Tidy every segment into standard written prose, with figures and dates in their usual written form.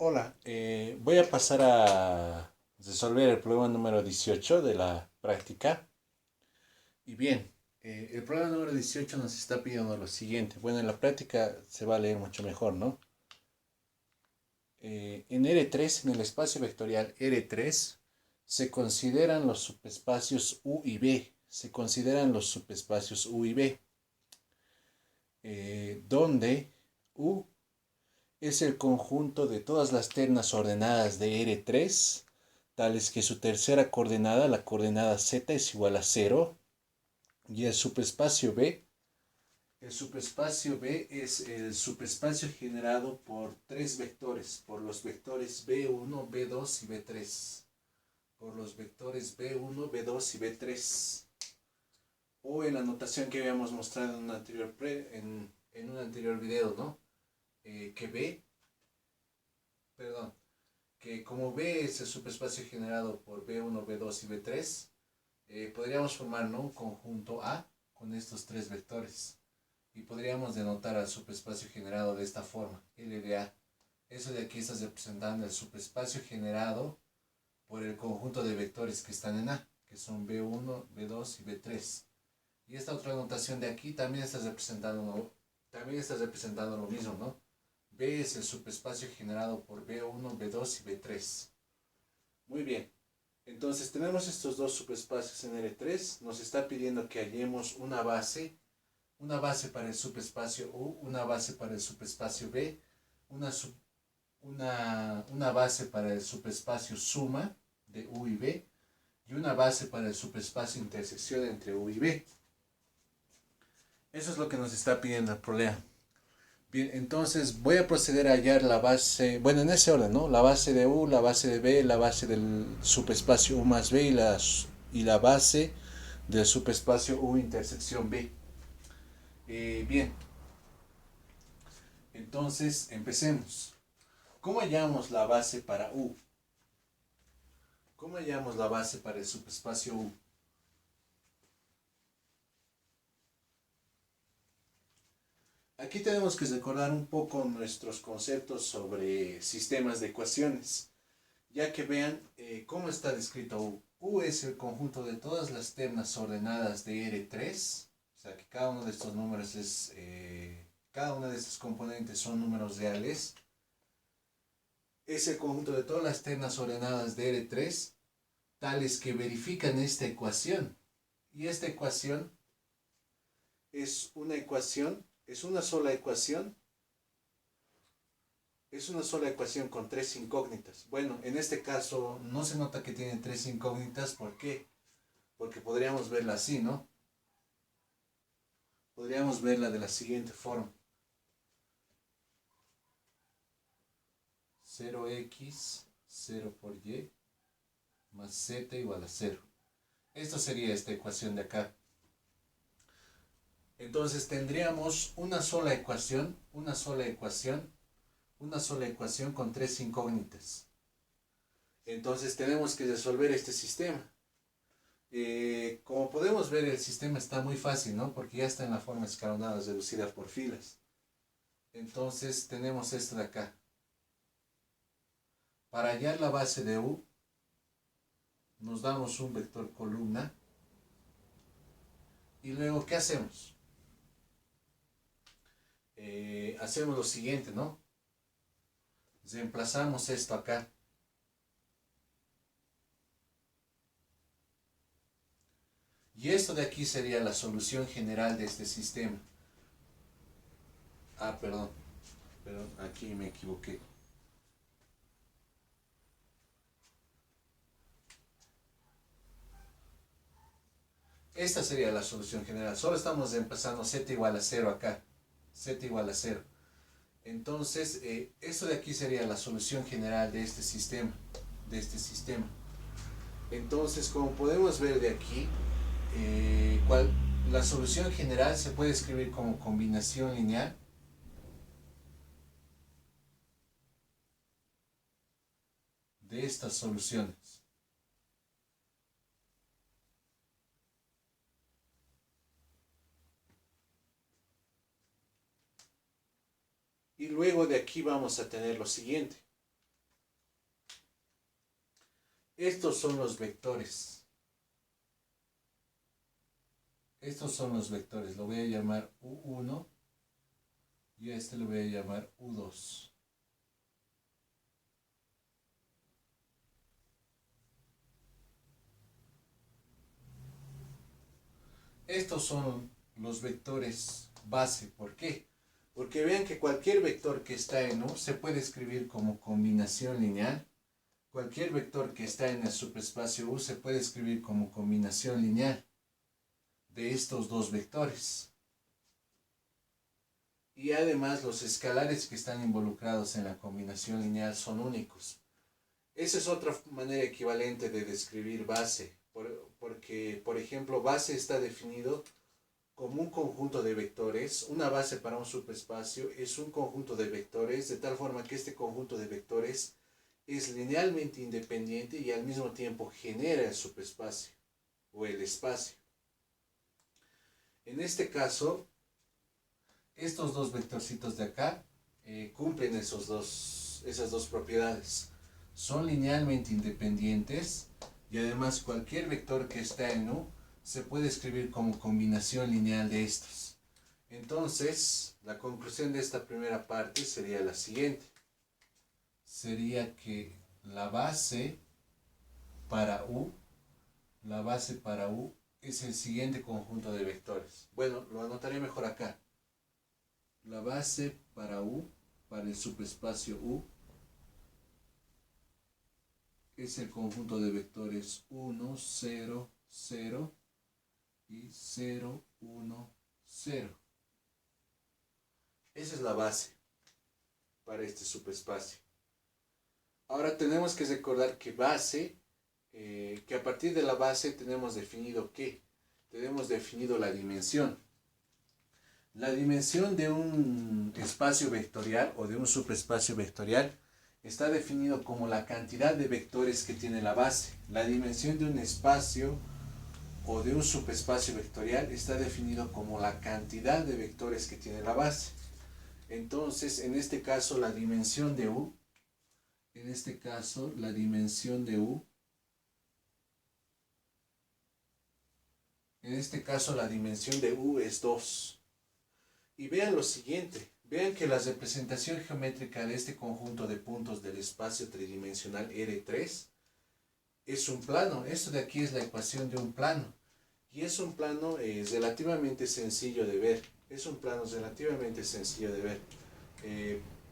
Hola, voy a pasar a resolver el problema número 18 de la práctica. Y bien, el problema número 18 nos está pidiendo lo siguiente. Bueno, en la práctica se va a leer mucho mejor, ¿no? En R3, en el espacio vectorial R3, se consideran los subespacios U y B. Se consideran los subespacios U y B, donde U es el conjunto de todas las ternas ordenadas de R3, tales que su tercera coordenada, la coordenada Z, es igual a 0, y el subespacio B es el subespacio generado por tres vectores, por los vectores B1, B2 y B3, por los vectores B1, B2 y B3, o en la notación que habíamos mostrado en un anterior video, ¿no? Que B, perdón, que como B es el subespacio generado por B1, B2 y B3, podríamos formar, ¿no?, un conjunto A con estos tres vectores. Y podríamos denotar al subespacio generado de esta forma, L de A. Eso de aquí está representando el subespacio generado por el conjunto de vectores que están en A, que son B1, B2 y B3. Y esta otra notación de aquí también está representando lo mismo, ¿no? B es el subespacio generado por B1, B2 y B3. Muy bien. Entonces tenemos estos dos subespacios en R3. Nos está pidiendo que hallemos una base para el subespacio U, una base para el subespacio B, una, una base para el subespacio suma de U y B y una base para el subespacio intersección entre U y B. Eso es lo que nos está pidiendo el problema. Bien, entonces voy a proceder a hallar la base, bueno, en ese orden, ¿no? La base de U, la base de B, la base del subespacio U más B y la base del subespacio U intersección B. Bien, entonces empecemos. ¿Cómo hallamos la base para U? ¿Cómo hallamos la base para el subespacio U? Aquí tenemos que recordar un poco nuestros conceptos sobre sistemas de ecuaciones, ya que vean cómo está descrito U. U es el conjunto de todas las ternas ordenadas de R3, o sea que cada uno de estos números cada una de estos componentes son números reales. Es el conjunto de todas las ternas ordenadas de R3, tales que verifican esta ecuación. Y esta ecuación es una sola ecuación con tres incógnitas. Bueno, en este caso no se nota que tiene tres incógnitas. ¿Por qué? Porque podríamos verla así, ¿no? Podríamos verla de la siguiente forma. 0x, 0 por y, más z igual a 0. Esto sería esta ecuación de acá. Entonces tendríamos una sola ecuación con tres incógnitas. Entonces tenemos que resolver este sistema. Como podemos ver, el sistema está muy fácil, ¿no? Porque ya está en la forma escalonada reducida por filas. Entonces tenemos esto de acá. Para hallar la base de U, nos damos un vector columna. Y luego, ¿qué hacemos? Hacemos lo siguiente, ¿no? Reemplazamos esto acá. Y esto de aquí sería la solución general de este sistema. Perdón, aquí me equivoqué. Esta sería la solución general. Solo estamos reemplazando z igual a 0 acá. Z igual a 0. Entonces, esto de aquí sería la solución general de este sistema. Entonces, como podemos ver de aquí, la solución general se puede escribir como combinación lineal de estas soluciones. Y luego de aquí vamos a tener lo siguiente. Estos son los vectores. Estos son los vectores. Lo voy a llamar U1 y a este lo voy a llamar U2. Estos son los vectores base. ¿Por qué? Porque vean que cualquier vector que está en U se puede escribir como combinación lineal. Cualquier vector que está en el subespacio U se puede escribir como combinación lineal de estos dos vectores. Y además los escalares que están involucrados en la combinación lineal son únicos. Esa es otra manera equivalente de describir base, porque, por ejemplo, base está definido como un conjunto de vectores. Una base para un subespacio es un conjunto de vectores, de tal forma que este conjunto de vectores es linealmente independiente y al mismo tiempo genera el subespacio o el espacio. En este caso, estos dos vectorcitos de acá cumplen esas dos propiedades. Son linealmente independientes y además cualquier vector que está en U se puede escribir como combinación lineal de estos. Entonces, la conclusión de esta primera parte sería la siguiente. Sería que la base para U es el siguiente conjunto de vectores. Bueno, lo anotaré mejor acá. La base para U, para el subespacio U, es el conjunto de vectores 1, 0, 0 y 0, 1, 0. Esa es la base para este subespacio. Ahora tenemos que recordar que base, que a partir de la base tenemos definido ¿qué? Tenemos definido la dimensión. La dimensión de un espacio vectorial o de un subespacio vectorial está definido como la cantidad de vectores que tiene la base. La dimensión de un espacio o de un subespacio vectorial está definido como la cantidad de vectores que tiene la base. Entonces, en este caso, la dimensión de U, es 2. Y vean lo siguiente, vean que la representación geométrica de este conjunto de puntos del espacio tridimensional R3 es un plano. Esto de aquí es la ecuación de un plano. Y es un plano relativamente sencillo de ver.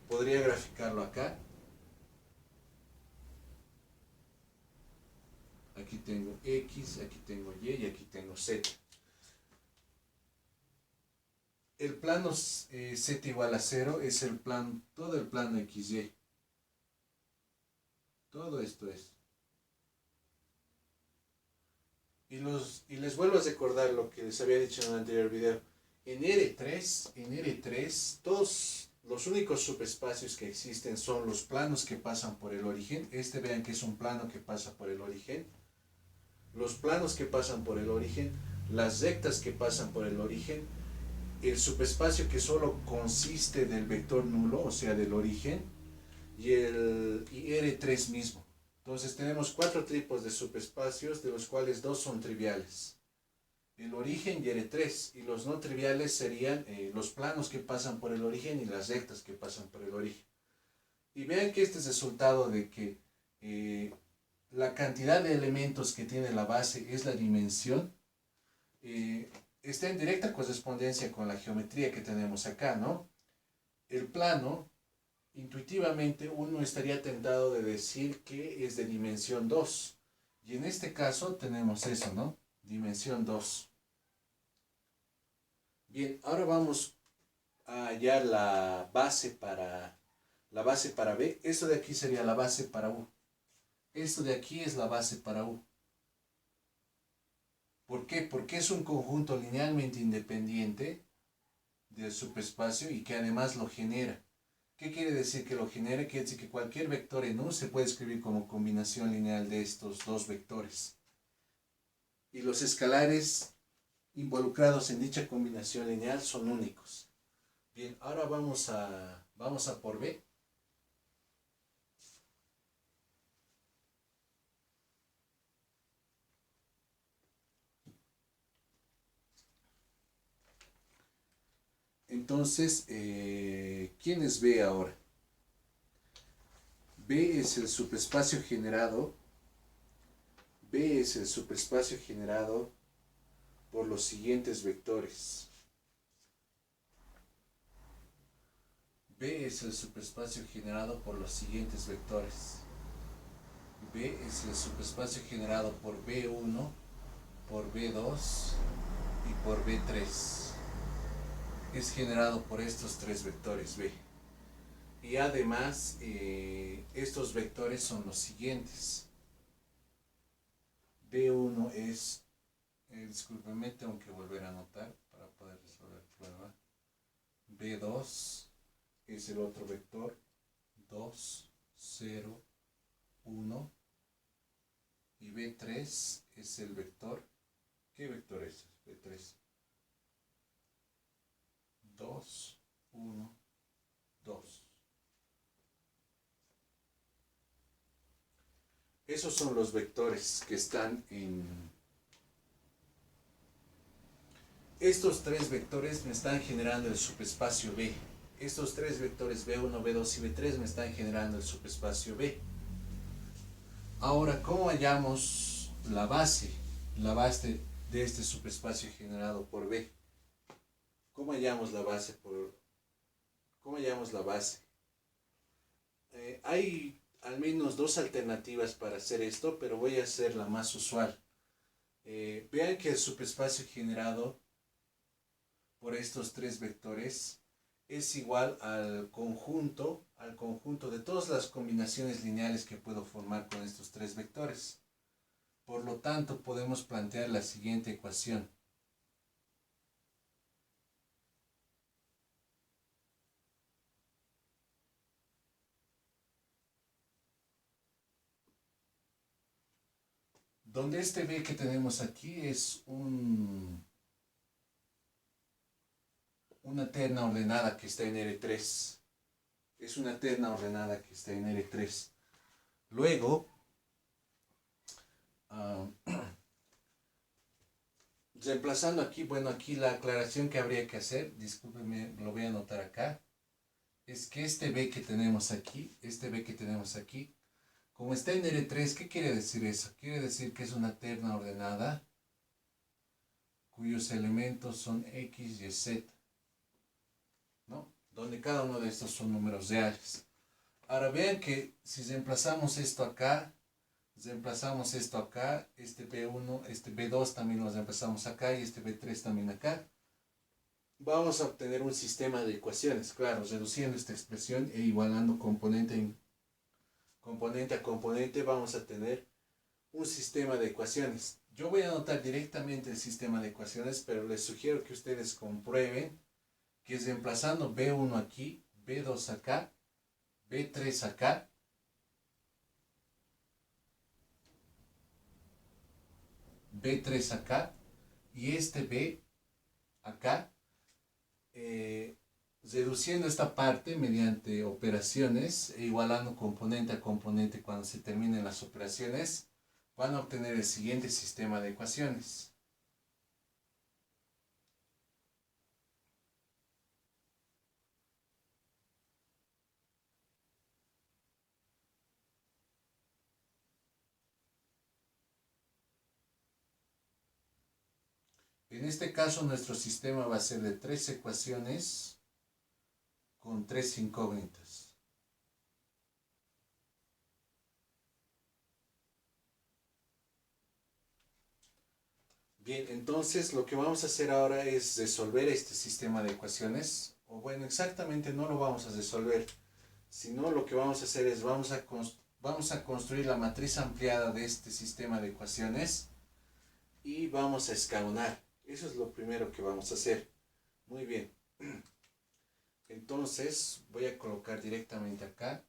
Podría graficarlo acá. Aquí tengo X, aquí tengo Y y aquí tengo Z. El plano Z igual a 0 es el plano, todo el plano XY. Todo esto es. Y les vuelvo a recordar lo que les había dicho en el anterior video. En R3, todos los únicos subespacios que existen son los planos que pasan por el origen. Vean que es un plano que pasa por el origen. Los planos que pasan por el origen, las rectas que pasan por el origen, el subespacio que solo consiste del vector nulo, o sea, del origen, y R3 mismo. Entonces tenemos 4 tipos de subespacios, de los cuales 2 son triviales. El origen y R3, y los no triviales serían los planos que pasan por el origen y las rectas que pasan por el origen. Y vean que este es el resultado de que la cantidad de elementos que tiene la base es la dimensión. Está en directa correspondencia con la geometría que tenemos acá, ¿no? El plano, intuitivamente uno estaría tentado de decir que es de dimensión 2. Y en este caso tenemos eso, ¿no? Dimensión 2. Bien, ahora vamos a hallar la base para B. Esto de aquí sería la base para U. Esto de aquí es la base para U. ¿Por qué? Porque es un conjunto linealmente independiente del subespacio y que además lo genera. ¿Qué quiere decir que lo genere? Quiere decir que cualquier vector en U se puede escribir como combinación lineal de estos dos vectores. Y los escalares involucrados en dicha combinación lineal son únicos. Bien, ahora vamos a por B. Entonces, ¿quién es B ahora? B es el subespacio generado. B es el subespacio generado por los siguientes vectores. B es el subespacio generado por los siguientes vectores. B es el subespacio generado por B1, por B2 y por B3. Es generado por estos tres vectores B. Y además, estos vectores son los siguientes. B1 es, discúlpenme, tengo que volver a anotar para poder resolver la prueba. B2 es el otro vector, 2, 0, 1. Y B3 es el vector. ¿Qué vector es? B3. 2, 1, 2. Esos son los vectores que están en... Estos tres vectores me están generando el subespacio B. Estos tres vectores B1, B2 y B3 me están generando el subespacio B. Ahora, ¿cómo hallamos la base? La base de este subespacio generado por B. ¿Cómo hallamos la base? ¿Cómo hallamos la base? Hay al menos dos alternativas para hacer esto, pero voy a hacer la más usual. Vean que el subespacio generado por estos tres vectores es igual al conjunto de todas las combinaciones lineales que puedo formar con estos tres vectores. Por lo tanto, podemos plantear la siguiente ecuación. Donde este B que tenemos aquí es una terna ordenada que está en R3. Es una terna ordenada que está en R3. Luego, reemplazando aquí, bueno, aquí la aclaración que habría que hacer, discúlpenme, lo voy a anotar acá, es que este B que tenemos aquí, como está en R3, ¿qué quiere decir eso? Quiere decir que es una terna ordenada cuyos elementos son X y Z, ¿no? Donde cada uno de estos son números reales. Ahora vean que si reemplazamos esto acá, este B1, este B2 también lo reemplazamos acá y este B3 también acá, vamos a obtener un sistema de ecuaciones, claro, reduciendo esta expresión e igualando componente a componente, vamos a tener un sistema de ecuaciones. Yo voy a anotar directamente el sistema de ecuaciones, pero les sugiero que ustedes comprueben que es reemplazando B1 aquí, B2 acá, B3 acá, B3 acá y este B acá, reduciendo esta parte mediante operaciones e igualando componente a componente cuando se terminen las operaciones, van a obtener el siguiente sistema de ecuaciones. En este caso nuestro sistema va a ser de tres ecuaciones con tres incógnitas. Bien, entonces lo que vamos a hacer ahora es resolver este sistema de ecuaciones, o bueno, exactamente no lo vamos a resolver, sino lo que vamos a hacer es vamos a construir la matriz ampliada de este sistema de ecuaciones y vamos a escalonar. Eso es lo primero que vamos a hacer. Muy bien. Entonces voy a colocar directamente acá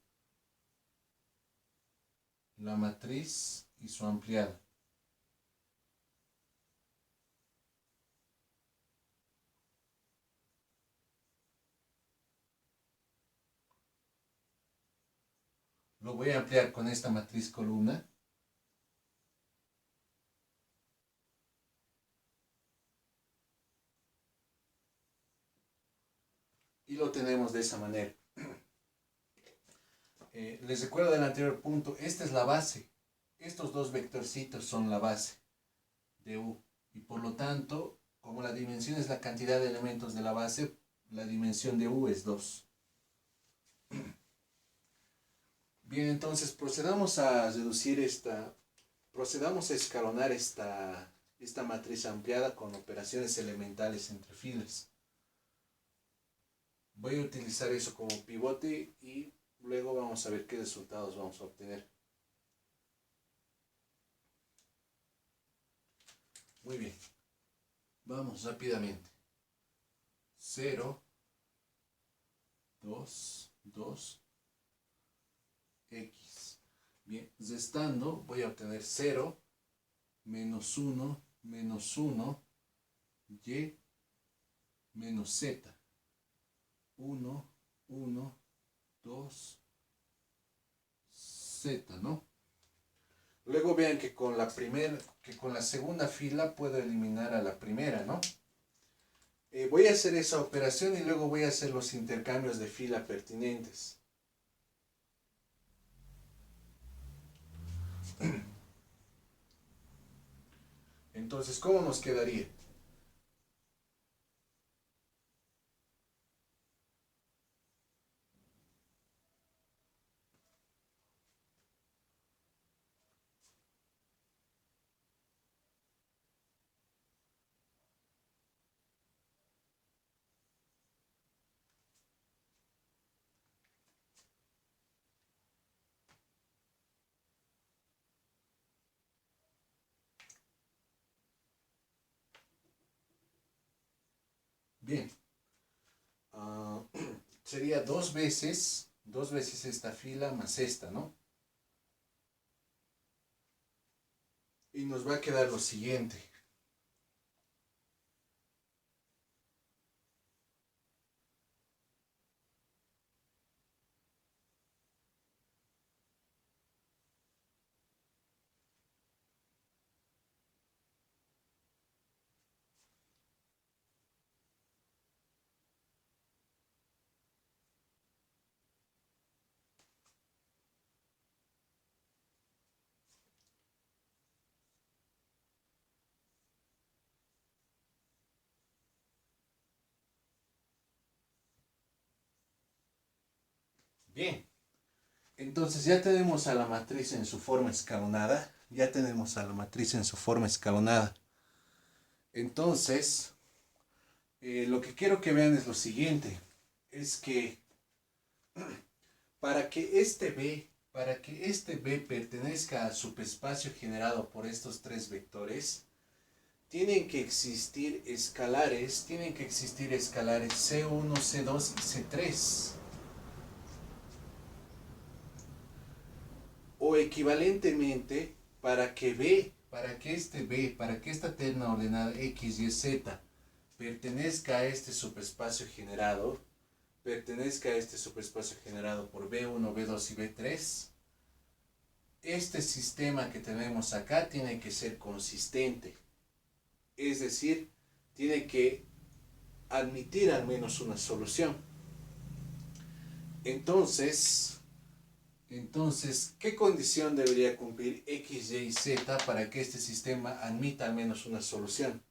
la matriz y su ampliada. Lo voy a ampliar con esta matriz columna. tendríamos de esa manera. Les recuerdo del anterior punto, esta es la base. Estos dos vectorcitos son la base de U. Y por lo tanto, como la dimensión es la cantidad de elementos de la base, la dimensión de U es 2. Bien, entonces procedamos a escalonar esta matriz ampliada con operaciones elementales entre filas. Voy a utilizar eso como pivote y luego vamos a ver qué resultados vamos a obtener. Muy bien. Vamos rápidamente. 0, 2, 2, X. Bien, restando voy a obtener 0, menos 1, Y, menos Z. 1, 1, 2, Z, ¿no? Luego vean que con la segunda fila puedo eliminar a la primera, ¿no? Voy a hacer esa operación y luego voy a hacer los intercambios de fila pertinentes. Entonces, ¿cómo nos quedaría? Bien. Sería dos veces esta fila más esta, ¿no? Y nos va a quedar lo siguiente. Bien. Entonces ya tenemos a la matriz en su forma escalonada. Entonces, lo que quiero que vean es lo siguiente. Es que para que este B pertenezca al subespacio generado por estos tres vectores, tienen que existir escalares C1, C2 y C3. O equivalentemente, para que esta terna ordenada X, Y, Z pertenezca a este subespacio generado, por B1, B2 y B3, este sistema que tenemos acá tiene que ser consistente. Es decir, tiene que admitir al menos una solución. Entonces, ¿qué condición debería cumplir X, Y y Z para que este sistema admita al menos una solución?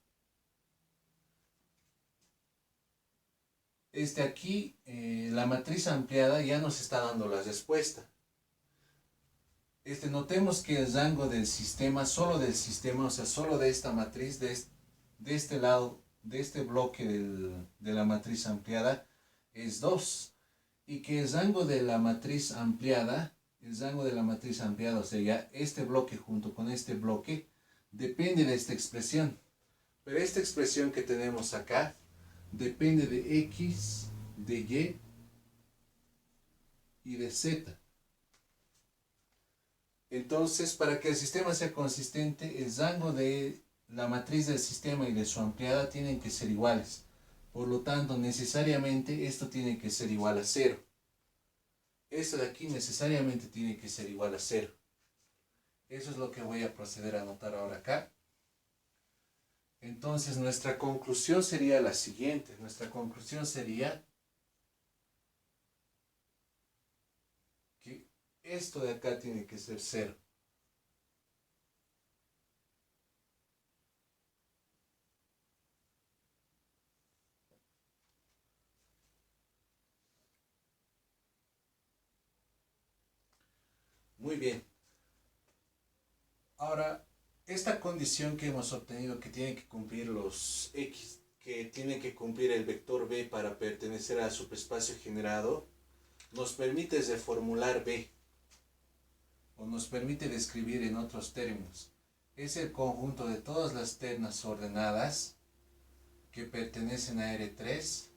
Aquí, la matriz ampliada ya nos está dando la respuesta. Notemos que el rango del sistema, solo de esta matriz, de este lado, de este bloque de la matriz ampliada, es 2. Y que el rango de la matriz ampliada, o sea, ya este bloque junto con este bloque, depende de esta expresión. Pero esta expresión que tenemos acá, depende de X, de Y y de Z. Entonces, para que el sistema sea consistente, el rango de la matriz del sistema y de su ampliada tienen que ser iguales. Por lo tanto, necesariamente esto tiene que ser igual a 0. Esto de aquí necesariamente tiene que ser igual a 0. Eso es lo que voy a proceder a anotar ahora acá. Entonces, nuestra conclusión sería la siguiente. Nuestra conclusión sería esto de acá tiene que ser 0. Muy bien. Ahora, esta condición que hemos obtenido que tiene que cumplir los X, que tiene que cumplir el vector B para pertenecer al subespacio generado, nos permite reformular B, o nos permite describir en otros términos. Es el conjunto de todas las ternas ordenadas que pertenecen a R3,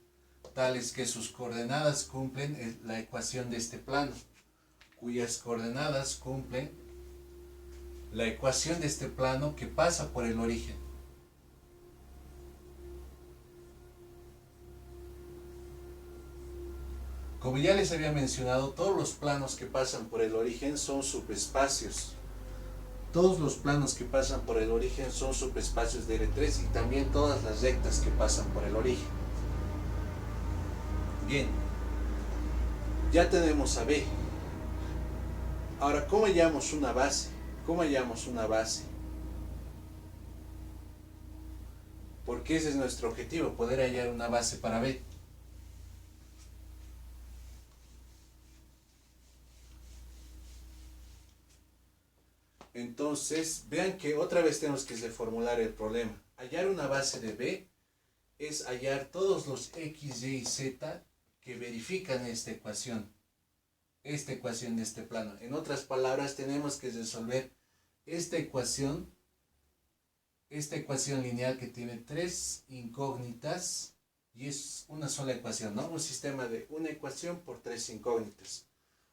tales que sus coordenadas cumplen la ecuación de este plano, cuyas coordenadas cumplen la ecuación de este plano que pasa por el origen. Como ya les había mencionado, todos los planos que pasan por el origen son subespacios. Todos los planos que pasan por el origen son subespacios de R3 y también todas las rectas que pasan por el origen. Bien, ya tenemos a B. Ahora, ¿cómo hallamos una base? ¿Cómo hallamos una base? Porque ese es nuestro objetivo, poder hallar una base para B. Entonces, vean que otra vez tenemos que reformular el problema. Hallar una base de B es hallar todos los X, Y y Z que verifican esta ecuación de este plano. En otras palabras, tenemos que resolver esta ecuación lineal que tiene tres incógnitas y es una sola ecuación, ¿no? Un sistema de una ecuación por tres incógnitas.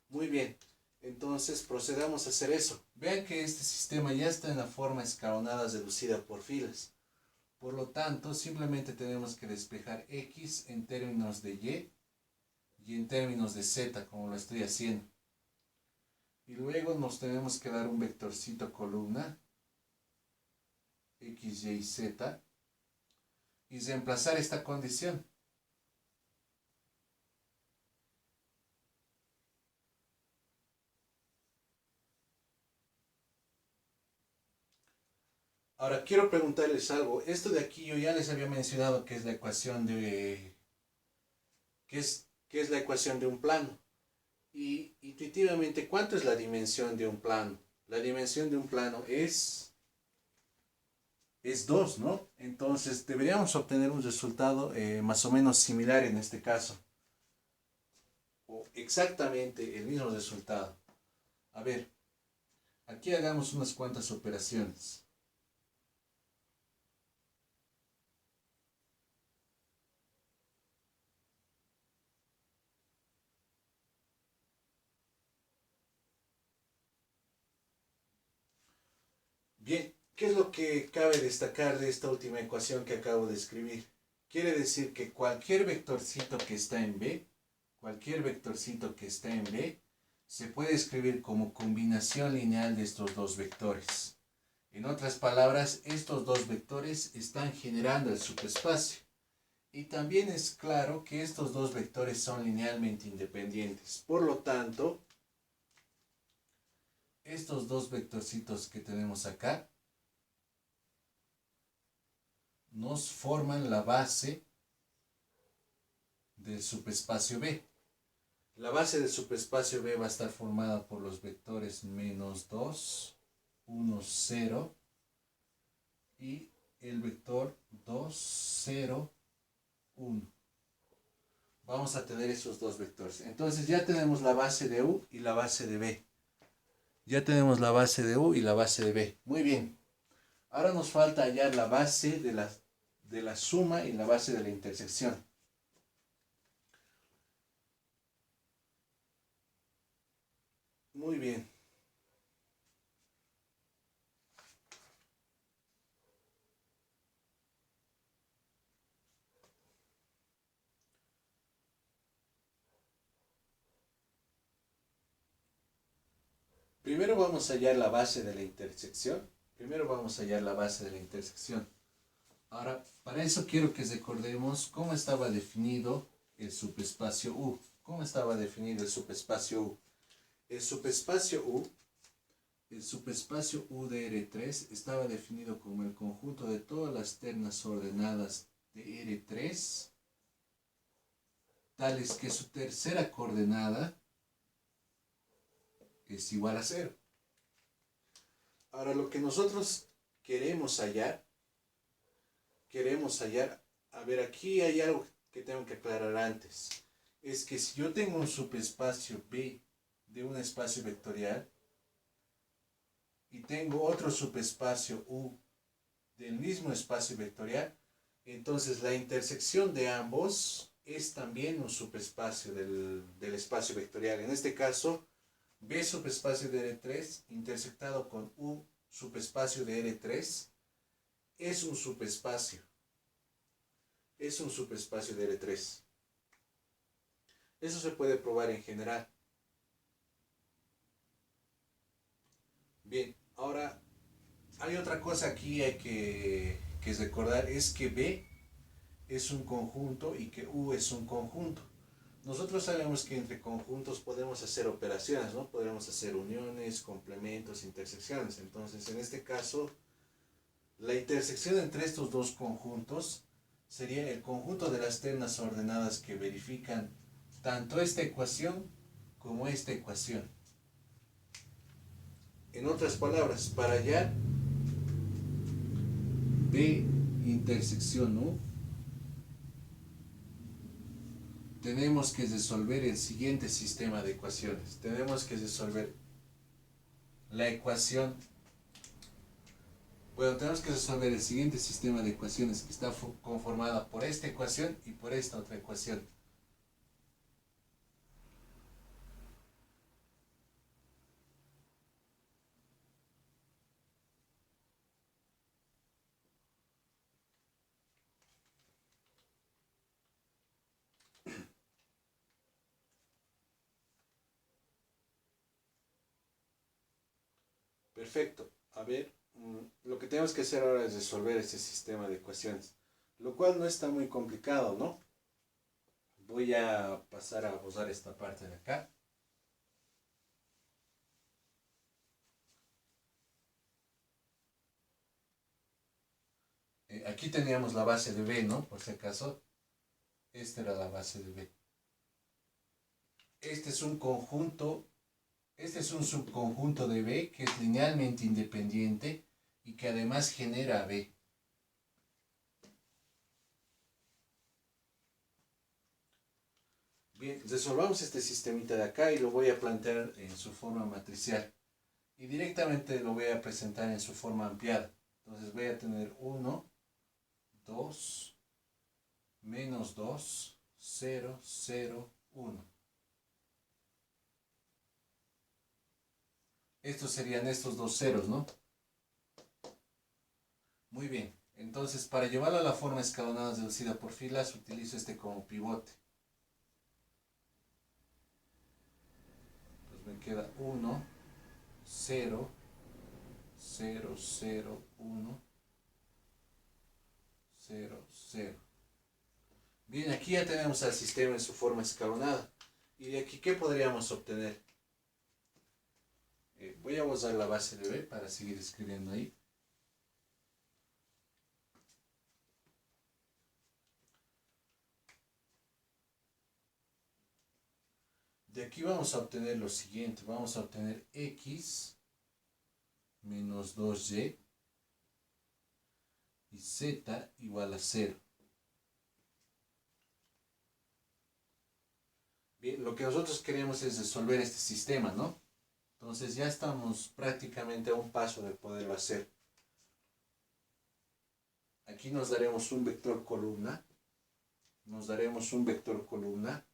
Muy bien. Entonces procedamos a hacer eso. Vean que este sistema ya está en la forma escalonada reducida por filas. Por lo tanto, simplemente tenemos que despejar X en términos de y en términos de Z, como lo estoy haciendo. Y luego nos tenemos que dar un vectorcito columna, X, Y, Z, y reemplazar esta condición. Ahora quiero preguntarles algo. Esto de aquí yo ya les había mencionado que es la ecuación de que es la ecuación de un plano. Y intuitivamente, ¿cuánto es la dimensión de un plano? La dimensión de un plano es 2, ¿no? Entonces deberíamos obtener un resultado más o menos similar en este caso. O exactamente el mismo resultado. A ver, aquí hagamos unas cuantas operaciones. Bien, ¿qué es lo que cabe destacar de esta última ecuación que acabo de escribir? Quiere decir que cualquier vectorcito que está en B, se puede escribir como combinación lineal de estos dos vectores. En otras palabras, estos dos vectores están generando el subespacio. Y también es claro que estos dos vectores son linealmente independientes. Por lo tanto, estos dos vectorcitos que tenemos acá nos forman la base del subespacio B. La base del subespacio B va a estar formada por los vectores -2, 1, 0 y el vector 2, 0, 1. Vamos a tener esos dos vectores. Entonces ya tenemos la base de U y la base de B. Ya tenemos la base de U y la base de B. Muy bien. Ahora nos falta hallar la base de la suma y la base de la intersección. Muy bien. Primero vamos a hallar la base de la intersección. Ahora, para eso quiero que recordemos cómo estaba definido el subespacio U. El subespacio U, el subespacio U de R3 estaba definido como el conjunto de todas las ternas ordenadas de R3, tales que su tercera coordenada es igual a 0. Ahora lo que nosotros queremos hallar, a ver, aquí hay algo que tengo que aclarar antes. Es que si yo tengo un subespacio B de un espacio vectorial y tengo otro subespacio U del mismo espacio vectorial, entonces la intersección de ambos es también un subespacio del espacio vectorial. En este caso, B subespacio de R3 intersectado con U subespacio de R3 es un subespacio. Es un subespacio de R3. Eso se puede probar en general. Bien, ahora hay otra cosa aquí hay que recordar, es que B es un conjunto y que U es un conjunto. Nosotros sabemos que entre conjuntos podemos hacer operaciones, ¿no? Podemos hacer uniones, complementos, intersecciones. Entonces, en este caso, la intersección entre estos dos conjuntos sería el conjunto de las ternas ordenadas que verifican tanto esta ecuación como esta ecuación. En otras palabras, para hallar B intersección U, tenemos que resolver el siguiente sistema de ecuaciones. Tenemos que resolver la ecuación. Bueno, tenemos que resolver el siguiente sistema de ecuaciones que está conformada por esta ecuación y por esta otra ecuación. Perfecto. A ver, lo que tenemos que hacer ahora es resolver este sistema de ecuaciones, lo cual no está muy complicado, ¿no? Voy a pasar a borrar esta parte de acá. Aquí teníamos la base de B, ¿no? Por si acaso, esta era la base de B. Este es un conjunto, este es un subconjunto de B que es linealmente independiente y que además genera B. Bien, resolvamos este sistemita de acá y lo voy a plantear en su forma matricial. Y directamente lo voy a presentar en su forma ampliada. Entonces voy a tener 1, 2, menos 2, 0, 0, 1. Estos serían estos dos ceros, ¿no? Muy bien. Entonces, para llevarlo a la forma escalonada reducida por filas, utilizo este como pivote. Entonces me queda 1, 0, 0, 0, 1, 0, 0. Bien, aquí ya tenemos al sistema en su forma escalonada. ¿Y de aquí qué podríamos obtener? Voy a usar la base de B para seguir escribiendo ahí. De aquí vamos a obtener lo siguiente. Vamos a obtener X menos 2Y y Z igual a 0. Bien, lo que nosotros queremos es resolver este sistema, ¿no? Entonces ya estamos prácticamente a un paso de poderlo hacer. Aquí nos daremos un vector columna. Nos daremos un vector columna.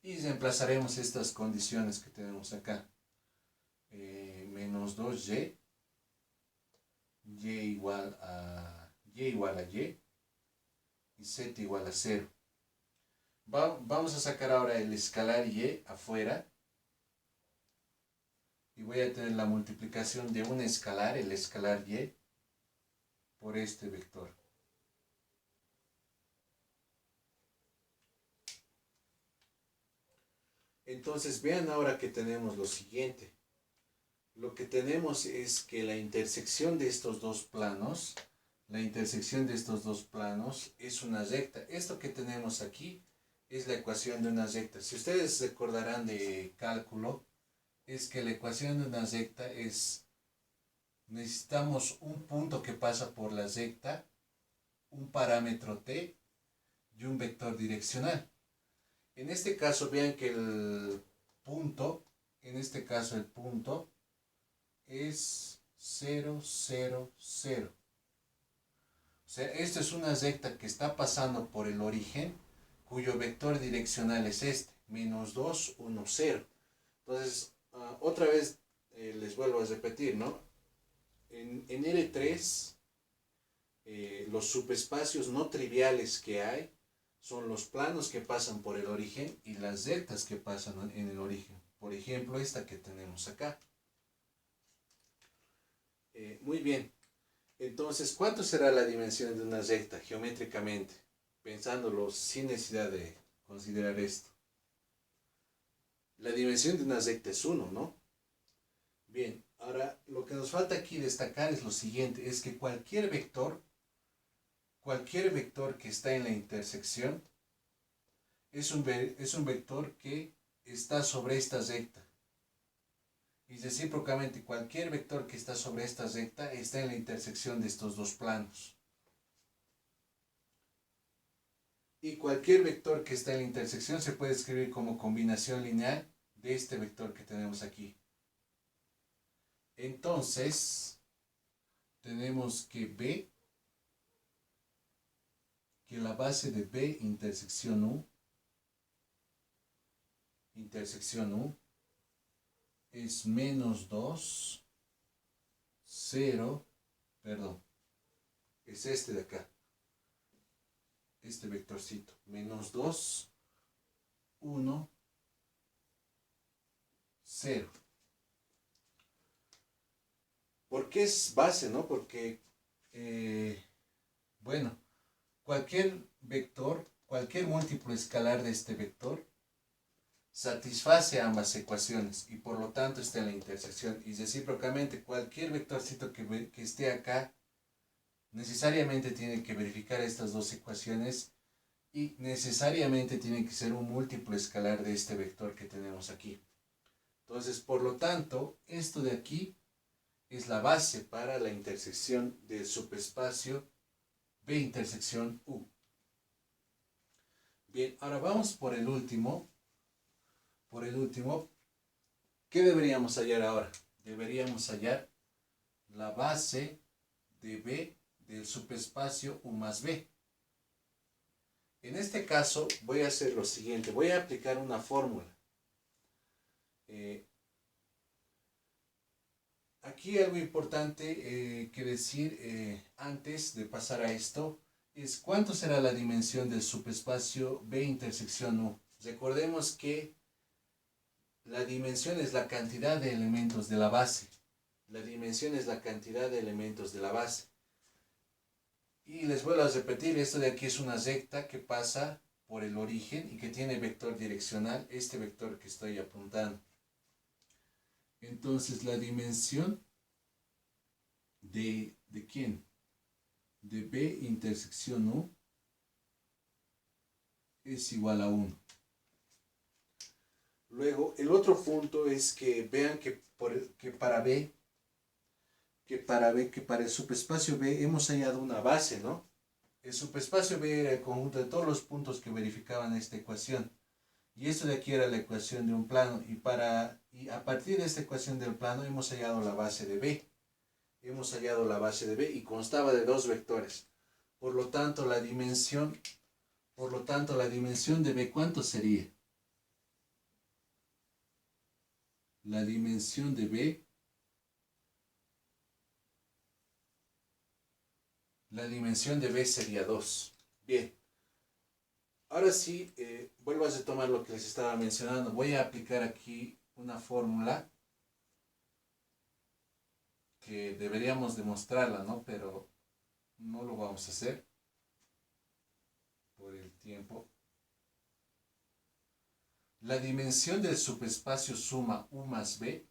Y reemplazaremos estas condiciones que tenemos acá. Menos 2y, y igual a y y z igual a 0. Vamos a sacar ahora el escalar y afuera. Y voy a tener la multiplicación de un escalar, el escalar y, por este vector. Entonces vean ahora que tenemos lo siguiente. Lo que tenemos es que la intersección de estos dos planos, es una recta. Esto que tenemos aquí es la ecuación de una recta. Si ustedes recordarán de cálculo, es que la ecuación de una recta es, necesitamos un punto que pasa por la recta, un parámetro t y un vector direccional. En este caso vean que el punto, es 0, 0, 0. O sea, esto es una recta que está pasando por el origen, cuyo vector direccional es este, menos 2, 1, 0. Entonces, otra vez les vuelvo a repetir, ¿no? En L3, los subespacios no triviales que hay son los planos que pasan por el origen y las rectas que pasan en el origen. Por ejemplo, esta que tenemos acá. Muy bien. Entonces, ¿cuánto será la dimensión de una recta geométricamente? Pensándolo sin necesidad de considerar esto. La dimensión de una recta es 1, ¿no? Bien, ahora lo que nos falta aquí destacar es lo siguiente, es que cualquier vector que está en la intersección es un vector que está sobre esta recta. Y recíprocamente, cualquier vector que está sobre esta recta está en la intersección de estos dos planos. Y cualquier vector que está en la intersección se puede escribir como combinación lineal de este vector que tenemos aquí. Entonces, tenemos que B, que la base de B intersección U es menos 2, 0, perdón, es este de acá, este vectorcito, menos 2, 1, 0. ¿Por qué es base, no? Porque, bueno, cualquier vector, cualquier múltiplo escalar de este vector satisface ambas ecuaciones y por lo tanto está en la intersección. Y recíprocamente, cualquier vectorcito que esté acá necesariamente tiene que verificar estas dos ecuaciones y necesariamente tiene que ser un múltiplo escalar de este vector que tenemos aquí. Entonces, por lo tanto, esto de aquí es la base para la intersección del subespacio B intersección U. Bien, ahora vamos por el último. ¿Qué deberíamos hallar ahora? Deberíamos hallar la base de B del subespacio U más B. En este caso voy a hacer lo siguiente, voy a aplicar una fórmula. Aquí algo importante que decir antes de pasar a esto es cuánto será la dimensión del subespacio B intersección U. Recordemos que la dimensión es la cantidad de elementos de la base. Y les vuelvo a repetir, esto de aquí es una recta que pasa por el origen y que tiene vector direccional, este vector que estoy apuntando. Entonces la dimensión ¿de quién? De B intersección U es igual a 1. Luego, el otro punto es que vean que para el subespacio B hemos hallado una base, ¿no? El subespacio B era el conjunto de todos los puntos que verificaban esta ecuación. Y esto de aquí era la ecuación de un plano. Y a partir de esta ecuación del plano hemos hallado la base de B. Y constaba de dos vectores. Por lo tanto, la dimensión de B, ¿cuánto sería? La dimensión de B, sería 2. Bien. Ahora sí, vuelvo a retomar lo que les estaba mencionando. Voy a aplicar aquí una fórmula que deberíamos demostrarla, ¿no? Pero no lo vamos a hacer por el tiempo. La dimensión del subespacio suma U más B,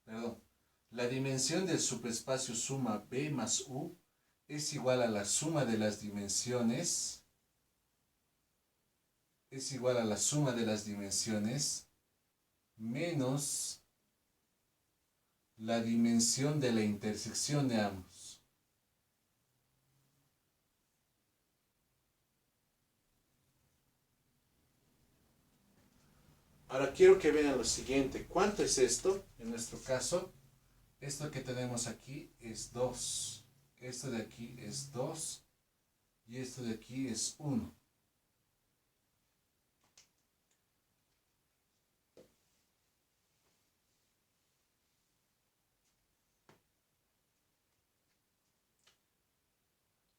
perdón, la dimensión del subespacio suma B más U es igual a la suma de las dimensiones, menos la dimensión de la intersección de ambos. Ahora quiero que vean lo siguiente. ¿Cuánto es esto? En nuestro caso, esto que tenemos aquí es 2. Esto de aquí es 2. Y esto de aquí es 1.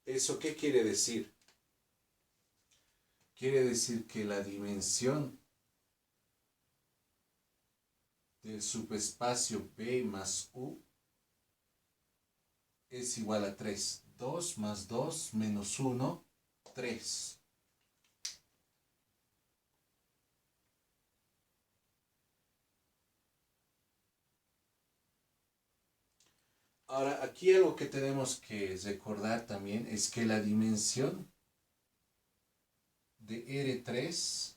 ¿Eso qué quiere decir? Quiere decir que la dimensión del subespacio B más U es igual a 3. 2 más 2 menos 1, 3. Ahora, aquí algo que tenemos que recordar también es que la dimensión de R3,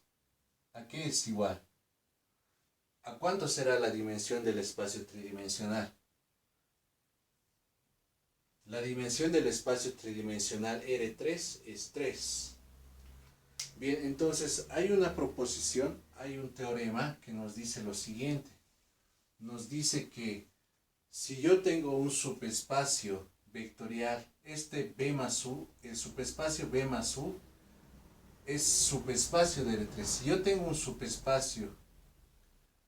¿a qué es igual? ¿A cuánto será la dimensión del espacio tridimensional? La dimensión del espacio tridimensional R3 es 3. Bien, entonces hay una proposición, hay un teorema que nos dice lo siguiente. Nos dice que si yo tengo un subespacio vectorial, este B más U, el subespacio B más U es subespacio de R3. Si yo tengo un subespacio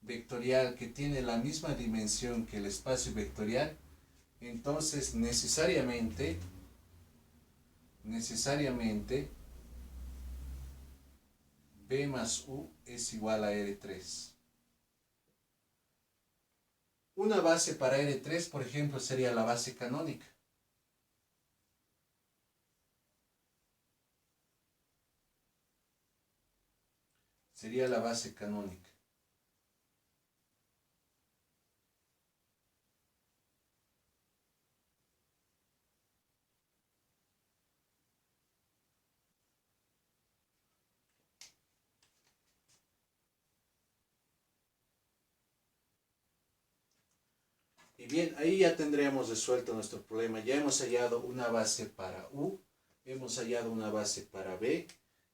vectorial que tiene la misma dimensión que el espacio vectorial, entonces necesariamente B más U es igual a R3. Una base para R3, por ejemplo, sería la base canónica. Sería la base canónica. Y bien, ahí ya tendríamos resuelto nuestro problema. Ya hemos hallado una base para U, hemos hallado una base para B,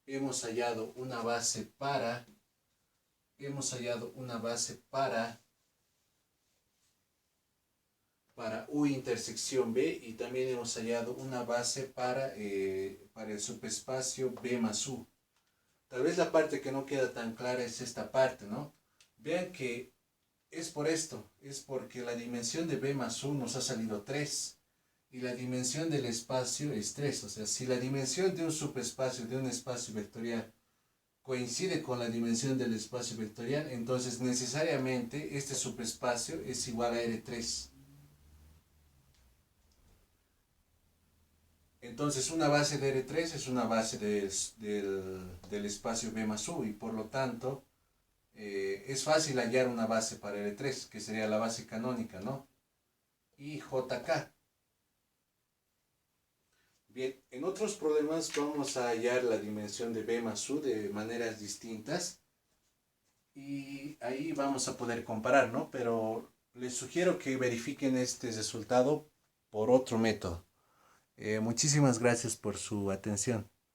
hemos hallado una base para U intersección B, y también hemos hallado una base para el subespacio B más U. Tal vez la parte que no queda tan clara es esta parte, ¿no? Vean que es por esto, es porque la dimensión de B más U nos ha salido 3 y la dimensión del espacio es 3. O sea, si la dimensión de un subespacio, de un espacio vectorial, coincide con la dimensión del espacio vectorial, entonces necesariamente este subespacio es igual a R3. Entonces una base de R3 es una base del espacio B más U, y por lo tanto es fácil hallar una base para R3, que sería la base canónica, ¿no? Y JK. Bien, en otros problemas vamos a hallar la dimensión de B más U de maneras distintas, y ahí vamos a poder comparar, ¿no? Pero les sugiero que verifiquen este resultado por otro método. Muchísimas gracias por su atención.